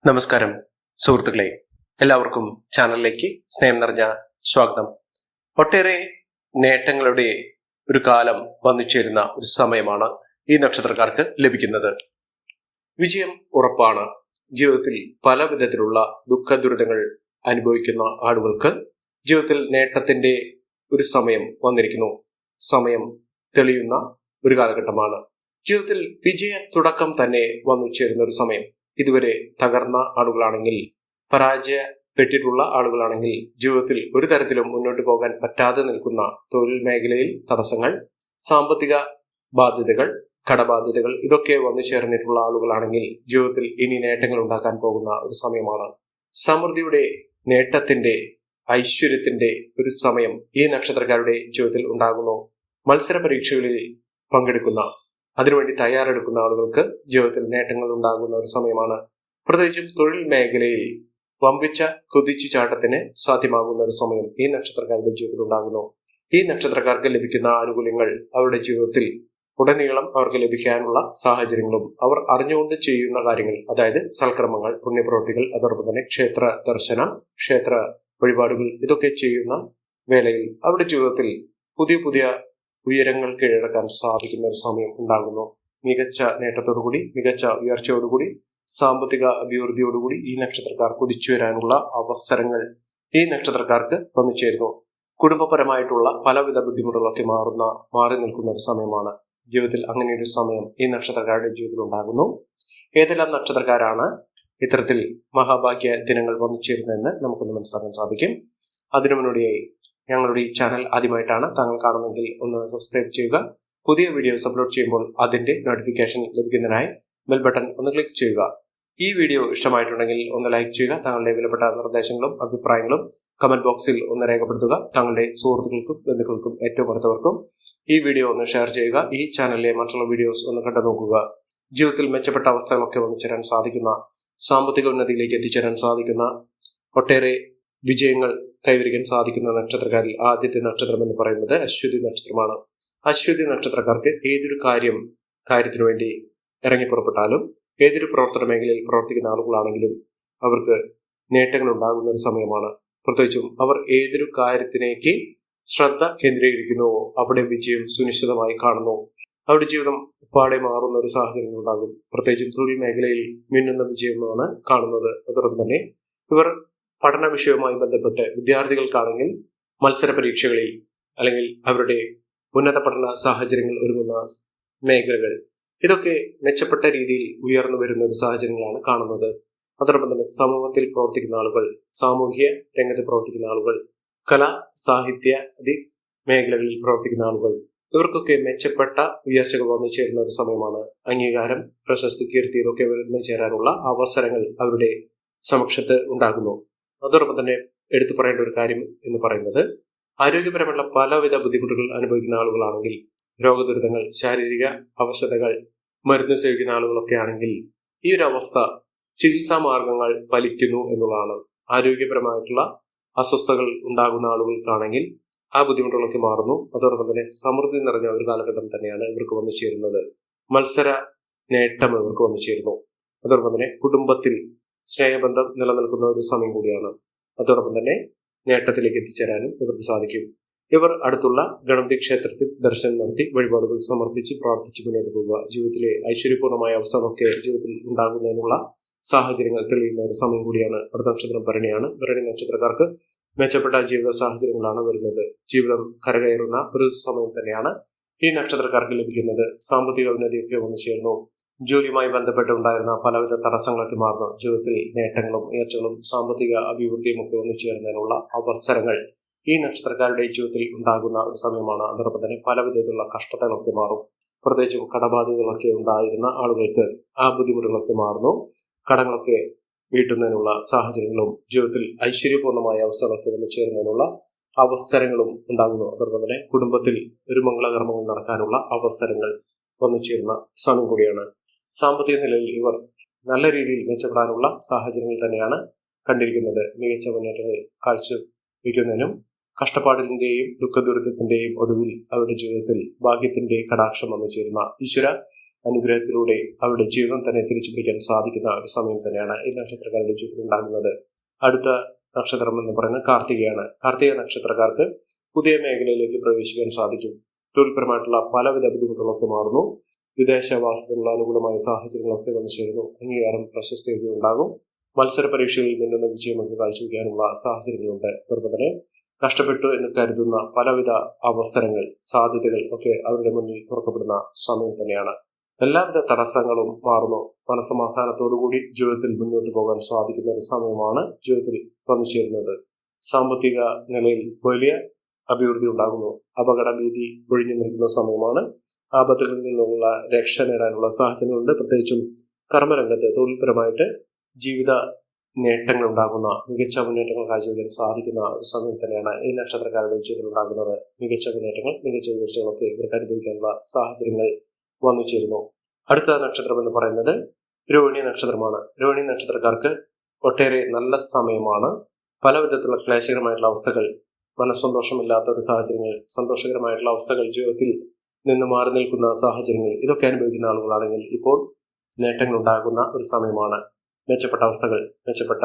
നമസ്കാരം സുഹൃത്തുക്കളെ, എല്ലാവർക്കും ചാനലിലേക്ക് സ്നേഹം നിറഞ്ഞ സ്വാഗതം. ഒട്ടേറെ നേട്ടങ്ങളുടെ ഒരു കാലം വന്നു ചേരുന്ന ഒരു സമയമാണ് ഈ നക്ഷത്രക്കാർക്ക് ലഭിക്കുന്നത്. വിജയം ഉറപ്പാണ്. ജീവിതത്തിൽ പല വിധത്തിലുള്ള ദുഃഖ ദുരിതങ്ങൾ അനുഭവിക്കുന്ന ആളുകൾക്ക് ജീവിതത്തിൽ നേട്ടത്തിന്റെ ഒരു സമയം വന്നിരിക്കുന്നു. സമയം തെളിയുന്ന ഒരു കാലഘട്ടമാണ്. ജീവിതത്തിൽ വിജയ തുടക്കം തന്നെ വന്നു ചേരുന്ന ഒരു സമയം. ഇതുവരെ തകർന്ന ആളുകളാണെങ്കിൽ, പരാജയപ്പെട്ടിട്ടുള്ള ആളുകളാണെങ്കിൽ, ജീവിതത്തിൽ ഒരു തരത്തിലും മുന്നോട്ട് പോകാൻ പറ്റാതെ നിൽക്കുന്ന തൊഴിൽ മേഖലയിൽ തടസ്സങ്ങൾ, സാമ്പത്തിക ബാധ്യതകൾ, കടബാധ്യതകൾ ഇതൊക്കെ വന്നു ചേർന്നിട്ടുള്ള ആളുകളാണെങ്കിൽ ജീവിതത്തിൽ ഇനി നേട്ടങ്ങൾ ഉണ്ടാക്കാൻ പോകുന്ന ഒരു സമയമാണ്. സമൃദ്ധിയുടെ, നേട്ടത്തിന്റെ, ഐശ്വര്യത്തിന്റെ ഒരു സമയം ഈ നക്ഷത്രക്കാരുടെ ജീവിതത്തിൽ ഉണ്ടാകുന്നു. മത്സര പരീക്ഷകളിൽ പങ്കെടുക്കുന്ന, അതിനുവേണ്ടി തയ്യാറെടുക്കുന്ന ആളുകൾക്ക് ജീവിതത്തിൽ നേട്ടങ്ങൾ ഉണ്ടാകുന്ന ഒരു സമയമാണ്. പ്രത്യേകിച്ചും തൊഴിൽ മേഖലയിൽ വമ്പിച്ച കുതിച്ചുചാട്ടത്തിന് സാധ്യമാകുന്ന ഒരു സമയം ഈ നക്ഷത്രക്കാരുടെ ജീവിതത്തിൽ ഉണ്ടാകുന്നു. ഈ നക്ഷത്രക്കാർക്ക് ലഭിക്കുന്ന ആനുകൂല്യങ്ങൾ അവരുടെ ജീവിതത്തിൽ ഉടനീളം അവർക്ക് ലഭിക്കാനുള്ള സാഹചര്യങ്ങളും അവർ അറിഞ്ഞുകൊണ്ട് ചെയ്യുന്ന കാര്യങ്ങൾ, അതായത് സൽക്കർമ്മങ്ങൾ, പുണ്യപ്രവൃത്തികൾ, അതോടൊപ്പം തന്നെ ക്ഷേത്ര ദർശനം, ക്ഷേത്ര വഴിപാടുകൾ ഇതൊക്കെ ചെയ്യുന്ന വേളയിൽ അവരുടെ ജീവിതത്തിൽ പുതിയ പുതിയ ഉയരങ്ങൾ കീഴടക്കാൻ സാധിക്കുന്ന ഒരു സമയം ഉണ്ടാകുന്നു. മികച്ച നേട്ടത്തോടുകൂടി, മികച്ച ഉയർച്ചയോടുകൂടി, സാമ്പത്തിക അഭിവൃദ്ധിയോടുകൂടി ഈ നക്ഷത്രക്കാർ കുതിച്ചു വരാനുള്ള അവസരങ്ങൾ ഈ നക്ഷത്രക്കാർക്ക് വന്നു ചേരുന്നു. കുടുംബപരമായിട്ടുള്ള പലവിധ ബുദ്ധിമുട്ടുകളൊക്കെ മാറി നിൽക്കുന്ന ഒരു സമയമാണ്. ജീവിതത്തിൽ അങ്ങനെയൊരു സമയം ഈ നക്ഷത്രക്കാരുടെ ജീവിതത്തിൽ ഉണ്ടാകുന്നു. ഏതെല്ലാം നക്ഷത്രക്കാരാണ് ഇത്തരത്തിൽ മഹാഭാഗ്യ ദിനങ്ങൾ വന്നു ചേരുന്നതെന്ന് നമുക്കൊന്ന് മനസ്സിലാക്കാൻ സാധിക്കും. അതിനു മുന്നോടിയായി ഞങ്ങളുടെ ഈ ചാനൽ ആദ്യമായിട്ടാണ് താങ്കൾ കാണുമെങ്കിൽ ഒന്ന് സബ്സ്ക്രൈബ് ചെയ്യുക. പുതിയ വീഡിയോസ് അപ്ലോഡ് ചെയ്യുമ്പോൾ അതിന്റെ നോട്ടിഫിക്കേഷൻ ലഭിക്കുന്നതിനായി ബെൽ ബട്ടൺ ഒന്ന് ക്ലിക്ക് ചെയ്യുക. ഈ വീഡിയോ ഇഷ്ടമായിട്ടുണ്ടെങ്കിൽ ഒന്ന് ലൈക്ക് ചെയ്യുക. താങ്കളുടെ വിലപ്പെട്ട നിർദ്ദേശങ്ങളും അഭിപ്രായങ്ങളും കമന്റ് ബോക്സിൽ ഒന്ന് രേഖപ്പെടുത്തുക. താങ്കളുടെ സുഹൃത്തുക്കൾക്കും ബന്ധുക്കൾക്കും ഏറ്റവും അടുത്തവർക്കും ഈ വീഡിയോ ഒന്ന് ഷെയർ ചെയ്യുക. ഈ ചാനലിലെ മറ്റുള്ള വീഡിയോസ് ഒന്ന് കണ്ടു നോക്കുക. ജീവിതത്തിൽ മെച്ചപ്പെട്ട അവസ്ഥകളൊക്കെ വന്നു ചേരാൻ സാധിക്കുന്ന, സാമ്പത്തിക ഉന്നതിയിലേക്ക് എത്തിച്ചേരാൻ സാധിക്കുന്ന, ഒട്ടേറെ വിജയങ്ങൾ കൈവരിക്കാൻ സാധിക്കുന്ന നക്ഷത്രക്കാരിൽ ആദ്യത്തെ നക്ഷത്രം എന്ന് പറയുന്നത് അശ്വതി നക്ഷത്രമാണ്. അശ്വതി നക്ഷത്രക്കാർക്ക് ഏതൊരു കാര്യത്തിനു വേണ്ടി ഇറങ്ങി പുറപ്പെട്ടാലും, ഏതൊരു പ്രവർത്തന മേഖലയിൽ പ്രവർത്തിക്കുന്ന ആളുകളാണെങ്കിലും അവർക്ക് നേട്ടങ്ങൾ ഉണ്ടാകുന്ന ഒരു സമയമാണ്. പ്രത്യേകിച്ചും അവർ ഏതൊരു കാര്യത്തിലേക്ക് ശ്രദ്ധ കേന്ദ്രീകരിക്കുന്നുവോ അവിടെ വിജയം സുനിശ്ചിതമായി കാണുന്നു. അവരുടെ ജീവിതം പാടെ മാറുന്ന ഒരു സാഹചര്യം ഉണ്ടാകും. പ്രത്യേകിച്ചും തൊഴിൽ മേഖലയിൽ മിന്നുന്ന വിജയമാണ് കാണുന്നത്. അതോടൊപ്പം തന്നെ ഇവർ പഠന വിഷയവുമായി ബന്ധപ്പെട്ട് വിദ്യാർത്ഥികൾക്കാണെങ്കിൽ മത്സര പരീക്ഷകളിൽ അല്ലെങ്കിൽ അവരുടെ ഉന്നത പഠന സാഹചര്യങ്ങൾ ഒരുങ്ങുന്ന മേഖലകൾ ഇതൊക്കെ മെച്ചപ്പെട്ട രീതിയിൽ ഉയർന്നു വരുന്ന ഒരു സാഹചര്യങ്ങളാണ് കാണുന്നത്. അതോടൊപ്പം തന്നെ സമൂഹത്തിൽ പ്രവർത്തിക്കുന്ന ആളുകൾ, സാമൂഹ്യ രംഗത്ത് പ്രവർത്തിക്കുന്ന ആളുകൾ, കലാ സാഹിത്യ മേഖലകളിൽ പ്രവർത്തിക്കുന്ന ആളുകൾ ഇവർക്കൊക്കെ മെച്ചപ്പെട്ട ഉയർച്ചകൾ വന്നു ചേരുന്ന ഒരു സമയമാണ്. അംഗീകാരം, പ്രശസ്തി, കീർത്തി ഇതൊക്കെ വന്നു ചേരാനുള്ള അവസരങ്ങൾ അവരുടെ സമക്ഷത്ത് ഉണ്ടാകുന്നു. അതോടൊപ്പം തന്നെ എടുത്തു പറയേണ്ട ഒരു കാര്യം എന്ന് പറയുന്നത്, ആരോഗ്യപരമുള്ള പലവിധ ബുദ്ധിമുട്ടുകൾ അനുഭവിക്കുന്ന ആളുകളാണെങ്കിൽ, രോഗദുരിതങ്ങൾ, ശാരീരിക അവശതകൾ, മരുന്ന് സേവിക്കുന്ന ആളുകളൊക്കെ ആണെങ്കിൽ ഈ ഒരു അവസ്ഥ ചികിത്സാ മാർഗങ്ങൾ ഫലിക്കുന്നു എന്നുള്ളതാണ്. ആരോഗ്യപരമായിട്ടുള്ള അസ്വസ്ഥതകൾ ഉണ്ടാകുന്ന ആളുകൾക്കാണെങ്കിൽ ആ ബുദ്ധിമുട്ടുകളൊക്കെ മാറുന്നു. അതോടൊപ്പം തന്നെ സമൃദ്ധി നിറഞ്ഞ ഒരു കാലഘട്ടം തന്നെയാണ് ഇവർക്ക് വന്നു ചേരുന്നത്. മത്സര നേട്ടം ഇവർക്ക് വന്നു ചേരുന്നു. അതോടൊപ്പം തന്നെ കുടുംബത്തിൽ സ്നേഹബന്ധം നിലനിൽക്കുന്ന ഒരു സമയം കൂടിയാണ്. അതോടൊപ്പം തന്നെ നേട്ടത്തിലേക്ക് എത്തിച്ചേരാനും ഇവർക്ക് സാധിക്കും. ഇവർ അടുത്തുള്ള ഗണപതി ക്ഷേത്രത്തിൽ ദർശനം നടത്തി വഴിപാടുകൾ സമർപ്പിച്ച് പ്രാർത്ഥിച്ച് മുന്നോട്ട് പോകുക. ജീവിതത്തിലെ ഐശ്വര്യപൂർണമായ അവസ്ഥകളൊക്കെ ജീവിതത്തിൽ ഉണ്ടാകുന്നതിനുള്ള സാഹചര്യങ്ങൾ തെളിയുന്ന ഒരു സമയം കൂടിയാണ്. അടുത്ത നക്ഷത്രം ഭരണിയാണ്. ഭരണി നക്ഷത്രക്കാർക്ക് മെച്ചപ്പെട്ട ജീവിത സാഹചര്യങ്ങളാണ് വരുന്നത്. ജീവിതം കരകയറുന്ന ഒരു സമയം തന്നെയാണ് ഈ നക്ഷത്രക്കാർക്ക് ലഭിക്കുന്നത്. സാമ്പത്തിക ഉന്നതിയൊക്കെ വന്നു ചേർന്നു. ജോലിയുമായി ബന്ധപ്പെട്ടുണ്ടായിരുന്ന പലവിധ തടസ്സങ്ങളൊക്കെ മാറുന്നു. ജീവിതത്തിൽ നേട്ടങ്ങളും ഉയർച്ചകളും സാമ്പത്തിക അഭിവൃദ്ധിയും ഒക്കെ ഒന്നു ചേരുന്നതിനുള്ള അവസരങ്ങൾ ഈ നക്ഷത്രക്കാരുടെ ജീവിതത്തിൽ ഉണ്ടാകുന്ന ഒരു സമയമാണ്. അതോടൊപ്പം തന്നെ പലവിധത്തിലുള്ള കഷ്ടതകളൊക്കെ മാറും. പ്രത്യേകിച്ചും കടബാധ്യതകളൊക്കെ ഉണ്ടായിരുന്ന ആളുകൾക്ക് ആ ബുദ്ധിമുട്ടുകളൊക്കെ മാറുന്നു. കടങ്ങളൊക്കെ വീട്ടുന്നതിനുള്ള സാഹചര്യങ്ങളും ജീവിതത്തിൽ ഐശ്വര്യപൂർണമായ അവസ്ഥകളൊക്കെ വന്നു ചേരുന്നതിനുള്ള അവസരങ്ങളും ഉണ്ടാകുന്നു. അതോടൊപ്പം തന്നെ കുടുംബത്തിൽ ഒരു മംഗളകർമ്മങ്ങൾ നടക്കാനുള്ള അവസരങ്ങൾ വന്നു ചേരുന്ന സമയം കൂടിയാണ്. സാമ്പത്തിക നിലയിൽ ഇവർ നല്ല രീതിയിൽ മെച്ചപ്പെടാനുള്ള സാഹചര്യങ്ങൾ തന്നെയാണ് കണ്ടിരിക്കുന്നത്. മികച്ച മുന്നേറ്റങ്ങൾ കാഴ്ചവെക്കുന്നതിനും കഷ്ടപ്പാടിന്റെയും ദുഃഖദുരിതത്തിന്റെയും ഒടുവിൽ അവരുടെ ജീവിതത്തിൽ ഭാഗ്യത്തിന്റെ കടാക്ഷം വന്നു ചേരുന്ന ഈശ്വര അനുഗ്രഹത്തിലൂടെ അവരുടെ ജീവിതം തന്നെ തിരിച്ചു പിടിക്കാൻ സാധിക്കുന്ന ഒരു സമയം തന്നെയാണ് ഈ നക്ഷത്രക്കാരുടെ ജീവിതത്തിൽ ഉണ്ടാകുന്നത്. അടുത്ത നക്ഷത്രം എന്ന് പറയുന്നത് കാർത്തികയാണ്. കാർത്തിക നക്ഷത്രക്കാർക്ക് പുതിയ മേഖലയിലേക്ക് പ്രവേശിക്കാൻ സാധിക്കും. തൊഴിൽപരമായിട്ടുള്ള പലവിധ ബുദ്ധിമുട്ടുകളൊക്കെ മാറുന്നു. വിദേശവാസത്തിനുള്ള അനുകൂലമായ സാഹചര്യങ്ങളൊക്കെ വന്നു ചേരുന്നു. അംഗീകാരം, പ്രശസ്തിയൊക്കെ ഉണ്ടാകും. മത്സര പരീക്ഷകളിൽ നിന്നുള്ള വിജയമൊക്കെ കാഴ്ചവെക്കാനുള്ള സാഹചര്യങ്ങളുണ്ട്. അതുപോലെ തന്നെ നഷ്ടപ്പെട്ടു എന്ന് കരുതുന്ന പലവിധ അവസരങ്ങൾ, സാധ്യതകൾ ഒക്കെ അവരുടെ മുന്നിൽ തുറക്കപ്പെടുന്ന സമയം തന്നെയാണ്. എല്ലാവിധ തടസ്സങ്ങളും മാറുന്നു. മനസ്സമാധാനത്തോടുകൂടി ജീവിതത്തിൽ മുന്നോട്ട് പോകാൻ സാധിക്കുന്ന ഒരു സമയമാണ് ജീവിതത്തിൽ വന്നു ചേരുന്നത്. സാമ്പത്തിക നിലയിൽ വലിയ അഭിവൃദ്ധി ഉണ്ടാകുന്നു. അപകട ഭീതി ഒഴിഞ്ഞു നിൽക്കുന്ന സമയമാണ്. ആപത്തുകളിൽ നിന്നുള്ള രക്ഷ നേടാനുള്ള സാഹചര്യങ്ങളുണ്ട്. പ്രത്യേകിച്ചും കർമ്മരംഗത്ത് തൊഴിൽപരമായിട്ട് ജീവിത നേട്ടങ്ങൾ ഉണ്ടാകുന്ന, മികച്ച മുന്നേറ്റങ്ങൾ കാഴ്ചവെക്കാൻ സാധിക്കുന്ന ഒരു സമയം തന്നെയാണ് ഈ നക്ഷത്രക്കാരുടെ ജീവിതത്തിൽ ഉണ്ടാകുന്നത്. മികച്ച മുന്നേറ്റങ്ങൾ, മികച്ച ഉയർച്ചകളൊക്കെ ഇവർക്ക് അനുഭവിക്കാനുള്ള സാഹചര്യങ്ങൾ വന്നു ചേരുന്നു. അടുത്ത നക്ഷത്രം എന്ന് പറയുന്നത് രോഹിണി നക്ഷത്രമാണ്. രോഹിണി നക്ഷത്രക്കാർക്ക് ഒട്ടേറെ നല്ല സമയമാണ്. പല വിധത്തിലുള്ള ക്ലേശകരമായിട്ടുള്ള അവസ്ഥകൾ, മനസ്സന്തോഷമില്ലാത്ത ഒരു സാഹചര്യങ്ങൾ, സന്തോഷകരമായിട്ടുള്ള അവസ്ഥകൾ, ജീവിതത്തിൽ നിന്ന് മാറി നിൽക്കുന്ന സാഹചര്യങ്ങൾ, ഇതൊക്കെ അനുഭവിക്കുന്ന ആളുകളാണെങ്കിൽ ഇപ്പോൾ നേട്ടങ്ങൾ ഉണ്ടാകുന്ന ഒരു സമയമാണ്. മെച്ചപ്പെട്ട അവസ്ഥകൾ, മെച്ചപ്പെട്ട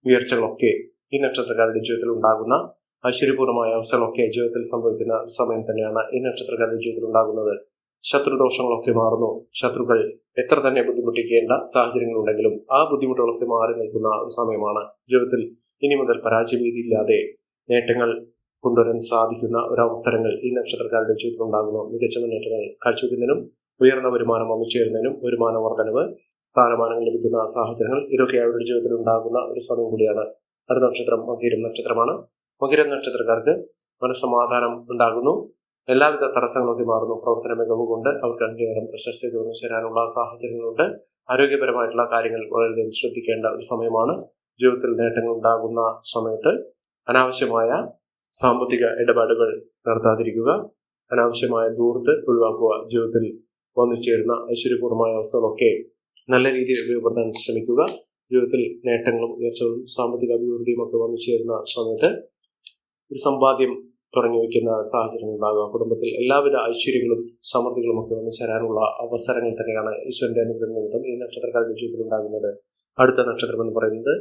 ഉയർച്ചകളൊക്കെ ഈ നക്ഷത്രക്കാരുടെ ജീവിതത്തിൽ ഉണ്ടാകുന്ന ഐശ്വര്യപൂർണമായ അവസ്ഥകളൊക്കെ ജീവിതത്തിൽ സംഭവിക്കുന്ന ഒരു സമയം തന്നെയാണ് ഈ നക്ഷത്രക്കാരുടെ ജീവിതത്തിൽ ഉണ്ടാകുന്നത്. ശത്രുദോഷങ്ങളൊക്കെ മാറുന്നു. ശത്രുക്കൾ എത്ര തന്നെ ബുദ്ധിമുട്ടിക്കേണ്ട സാഹചര്യങ്ങളുണ്ടെങ്കിലും ആ ബുദ്ധിമുട്ടുകളൊക്കെ മാറി നിൽക്കുന്ന ഒരു സമയമാണ്. ജീവിതത്തിൽ ഇനി മുതൽ പരാജയഭീതിയില്ലാതെ നേട്ടങ്ങൾ കൊണ്ടുവരാൻ സാധിക്കുന്ന ഒരവസരങ്ങൾ ഈ നക്ഷത്രക്കാരുടെ ജീവിതത്തിൽ ഉണ്ടാകുന്നു. മികച്ച മുന്നേറ്റങ്ങൾ കാഴ്ചവെക്കുന്നതിനും ഉയർന്ന വരുമാനം വന്നു ചേരുന്നതിനും, വരുമാന വർധനവ്, സ്ഥാനമാനങ്ങൾ ലഭിക്കുന്ന സാഹചര്യങ്ങൾ, ഇതൊക്കെ അവരുടെ ജീവിതത്തിൽ ഉണ്ടാകുന്ന ഒരു സമയം കൂടിയാണ്. അടുത്ത നക്ഷത്രം മകരം നക്ഷത്രമാണ്. മകരം നക്ഷത്രക്കാർക്ക് മനസ്സമാധാനം ഉണ്ടാകുന്നു. എല്ലാവിധ തടസ്സങ്ങളൊക്കെ മാറുന്നു. പ്രവർത്തന മികവ് കൊണ്ട് അവർക്ക് അംഗീകാരം, പ്രശസ്തി തോന്നി ചേരാനുള്ള സാഹചര്യങ്ങളുണ്ട്. ആരോഗ്യപരമായിട്ടുള്ള കാര്യങ്ങൾ വളരെയധികം ശ്രദ്ധിക്കേണ്ട ഒരു സമയമാണ്. ജീവിതത്തിൽ നേട്ടങ്ങൾ ഉണ്ടാകുന്ന സമയത്ത് അനാവശ്യമായ സാമ്പത്തിക ഇടപാടുകൾ നടത്താതിരിക്കുക, അനാവശ്യമായ ദൂർത്ത് ഒഴിവാക്കുക. ജീവിതത്തിൽ വന്നു ചേരുന്ന ഐശ്വര്യപൂർണമായ അവസ്ഥകളൊക്കെ നല്ല രീതിയിൽ ഉപയോഗപ്പെടുത്താൻ ശ്രമിക്കുക. ജീവിതത്തിൽ നേട്ടങ്ങളും ഉയർച്ചകളും സാമ്പത്തിക അഭിവൃദ്ധിയും ഒക്കെ വന്നു ചേരുന്ന സമയത്ത് ഒരു സമ്പാദ്യം തുടങ്ങി വയ്ക്കുന്ന സാഹചര്യങ്ങൾ ഉണ്ടാകുക. കുടുംബത്തിൽ എല്ലാവിധ ഐശ്വര്യങ്ങളും സമൃദ്ധികളും ഒക്കെ വന്നു ചേരാനുള്ള അവസരങ്ങൾ തന്നെയാണ് ഈശ്വരന്റെ അനുഗ്രഹം നിമിത്തം ഈ നക്ഷത്രക്കാരുടെ ജീവിതത്തിൽ ഉണ്ടാകുന്നത്. അടുത്ത നക്ഷത്രം എന്ന് പറയുന്നത്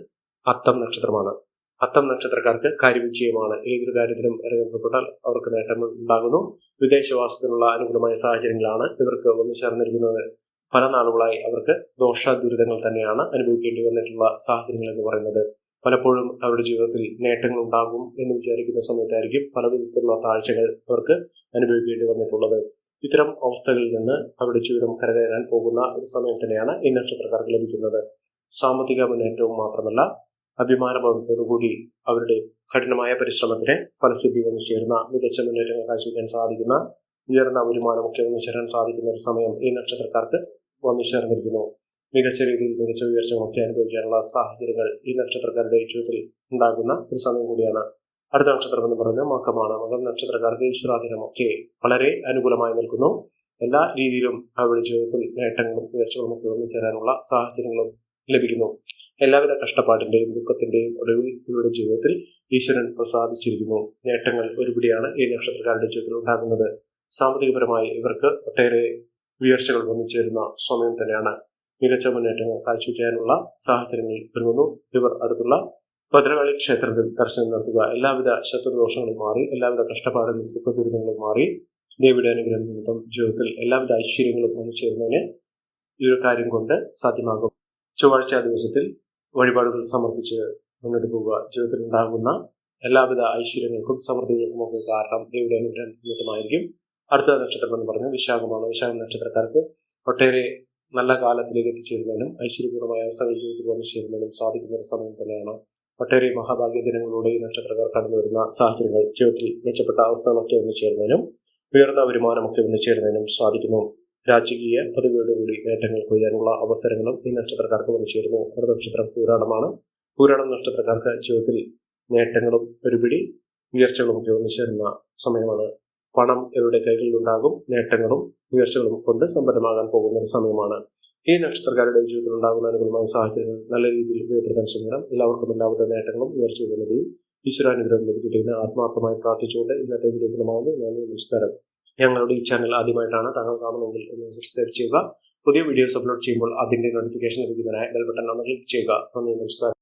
അത്തം നക്ഷത്രമാണ്. അത്തം നക്ഷത്രക്കാർക്ക് കാര്യവിജയമാണ്. ഏതൊരു കാര്യത്തിലും ഇറങ്ങപ്പെട്ടാൽ അവർക്ക് നേട്ടങ്ങൾ ഉണ്ടാകുന്നു. വിദേശവാസത്തിനുള്ള അനുകൂലമായ സാഹചര്യങ്ങളാണ് ഇവർക്ക് വന്നു ചേർന്നിരിക്കുന്നത്. പല നാളുകളായി അവർക്ക് ദോഷ ദുരിതങ്ങൾ തന്നെയാണ് അനുഭവിക്കേണ്ടി വന്നിട്ടുള്ള സാഹചര്യങ്ങൾ എന്ന് പറയുന്നത്. പലപ്പോഴും അവരുടെ ജീവിതത്തിൽ നേട്ടങ്ങൾ ഉണ്ടാകും എന്ന് വിചാരിക്കുന്ന സമയത്തായിരിക്കും പല വിധത്തിലുള്ള താഴ്ചകൾ അവർക്ക് അനുഭവിക്കേണ്ടി വന്നിട്ടുള്ളത്. ഇത്തരം അവസ്ഥകളിൽ നിന്ന് അവരുടെ ജീവിതം കരകയറാൻ പോകുന്ന ഒരു സമയം തന്നെയാണ് ഈ നക്ഷത്രക്കാർക്ക് ലഭിക്കുന്നത്. സാമ്പത്തിക മുന്നേറ്റവും മാത്രമല്ല, അഭിമാനബോധത്തോടുകൂടി അവരുടെ കഠിനമായ പരിശ്രമത്തിന് ഫലസിദ്ധി വന്നു ചേരുന്ന, മികച്ച മുന്നേറ്റങ്ങൾ കാഴ്ചവെക്കാൻ സാധിക്കുന്ന, ഉയർന്ന വരുമാനമൊക്കെ വന്നു ചേരാൻ സാധിക്കുന്ന ഒരു സമയം ഈ നക്ഷത്രക്കാർക്ക് വന്നു ചേർന്നിരിക്കുന്നു. മികച്ച രീതിയിൽ മികച്ച ഉയർച്ചകളൊക്കെ അനുഭവിക്കാനുള്ള സാഹചര്യങ്ങൾ ഈ നക്ഷത്രക്കാരുടെ ജീവിതത്തിൽ ഉണ്ടാകുന്ന ഒരു സമയം കൂടിയാണ്. അടുത്ത നക്ഷത്രം എന്ന് പറയുന്നത് മകമാണ്. മകം നക്ഷത്രക്കാർക്ക് ഈശ്വരാധീനമൊക്കെ വളരെ അനുകൂലമായി നിൽക്കുന്നു. എല്ലാ രീതിയിലും അവരുടെ ജീവിതത്തിൽ നേട്ടങ്ങളും ഉയർച്ചകളും ഒക്കെ വന്നു ചേരാനുള്ള സാഹചര്യങ്ങളും ലഭിക്കുന്നു. എല്ലാവിധ കഷ്ടപ്പാടിന്റെയും ദുഃഖത്തിന്റെയും ഒടുവിൽ ഇവരുടെ ജീവിതത്തിൽ ഈശ്വരൻ പ്രസാദിച്ചിരിക്കുന്നു. നേട്ടങ്ങൾ ഒരുപിടിയാണ് ഈ നക്ഷത്രക്കാരുടെ ജീവിതത്തിൽ ഉണ്ടാകുന്നത്. സാമ്പത്തികപരമായി ഇവർക്ക് ഒട്ടേറെ ഉയർച്ചകൾ വന്നു ചേരുന്ന സമയം തന്നെയാണ്. മികച്ച മുന്നേറ്റങ്ങൾ കാഴ്ചവെക്കാനുള്ള സാഹചര്യങ്ങൾ ഒരുങ്ങുന്നു. ഇവർ അടുത്തുള്ള ഭദ്രകാളി ക്ഷേത്രത്തിൽ ദർശനം നടത്തുക. എല്ലാവിധ ശത്രുദോഷങ്ങളും മാറി, എല്ലാവിധ കഷ്ടപ്പാടുകളും ദുഃഖദുരിതങ്ങളും മാറി, ദേവിയുടെ അനുഗ്രഹം നിമിത്തം ജീവിതത്തിൽ എല്ലാവിധ ഐശ്വര്യങ്ങളും വന്നു ചേരുന്നതിന് ഈ ഒരു കാര്യം കൊണ്ട് സാധ്യമാകും. ചൊവ്വാഴ്ച ദിവസത്തിൽ വഴിപാടുകൾ സമർപ്പിച്ച് മുന്നോട്ട് പോവുക. ജീവിതത്തിൽ ഉണ്ടാകുന്ന എല്ലാവിധ ഐശ്വര്യങ്ങൾക്കും സമൃദ്ധികൾക്കും ഒക്കെ കാരണം ദേവിയുടെ അനുഗ്രഹം നിമിത്തമായിരിക്കും. അടുത്ത നക്ഷത്രം എന്ന് പറഞ്ഞാൽ വിശാഖമാണ്. വിശാഖ നക്ഷത്രക്കാർക്ക് ഒട്ടേറെ നല്ല കാലത്തിലേക്ക് എത്തിച്ചേരുന്നതിനും ഐശ്വര്യപൂർണമായ അവസ്ഥകൾ ജീവിതത്തിൽ വന്നു ചേരുന്നതിനും സാധിക്കുന്ന ഒരു സമയം തന്നെയാണ്. ഒട്ടേറെ മഹാഭാഗ്യ ദിനങ്ങളിലൂടെ ഈ നക്ഷത്രക്കാർ കടന്നു വരുന്ന സാഹചര്യങ്ങൾ ജീവിതത്തിൽ മെച്ചപ്പെട്ട അവസ്ഥകളൊക്കെ വന്നു ചേരുന്നതിനും ഉയർന്ന വരുമാനമൊക്കെ വന്നു ചേരുന്നതിനും സാധിക്കുന്നു. രാജകീയ പദവിയോടുകൂടി നേട്ടങ്ങൾ കൊയ്യാനുള്ള അവസരങ്ങളും ഈ നക്ഷത്രക്കാർക്ക് വന്നു ചേരുന്നു. അടുത്ത നക്ഷത്രം പൂരാടമാണ്. പൂരാടം നക്ഷത്രക്കാർക്ക് ജീവിതത്തിൽ നേട്ടങ്ങളും ഒരുപിടി ഉയർച്ചകളും ഒക്കെ വന്നു ചേരുന്ന സമയമാണ്. പണം ഇവരുടെ കൈകളിലുണ്ടാകും. നേട്ടങ്ങളും ഉയർച്ചകളും കൊണ്ട് സമ്പന്നമാകാൻ പോകുന്ന ഒരു സമയമാണ്. ഈ നക്ഷത്രക്കാരുടെ ജീവിതത്തിൽ ഉണ്ടാകുന്ന അനുകൂലമായ സാഹചര്യങ്ങൾ നല്ല രീതിയിൽ ഉപയോഗപ്പെടുത്താൻ ശ്രമിക്കണം. എല്ലാവർക്കും എല്ലാവിധ നേട്ടങ്ങളും ഉയർച്ചയുള്ളതും ഈശ്വരാനുഗ്രഹം ലഭിക്കട്ടെ എന്ന് ആത്മാർത്ഥമായി പ്രാർത്ഥിച്ചുകൊണ്ട് ഇന്നത്തെ വീഡിയോ പൂർണ്ണമാകുന്നു. നന്ദി, നമസ്കാരം. ഞങ്ങളുടെ ഈ ചാനൽ ആദ്യമായിട്ടാണ് താങ്കൾ കാണുന്നതെങ്കിൽ ഒന്ന് സബ്സ്ക്രൈബ് ചെയ്യുക. പുതിയ വീഡിയോസ് അപ്ലോഡ് ചെയ്യുമ്പോൾ അതിന്റെ നോട്ടിഫിക്കേഷൻ ലഭിക്കുന്നതിനായി ബെൽ ബട്ടൺ ഒന്ന് ക്ലിക്ക് ചെയ്യുക. നന്ദി, നമസ്കാരം.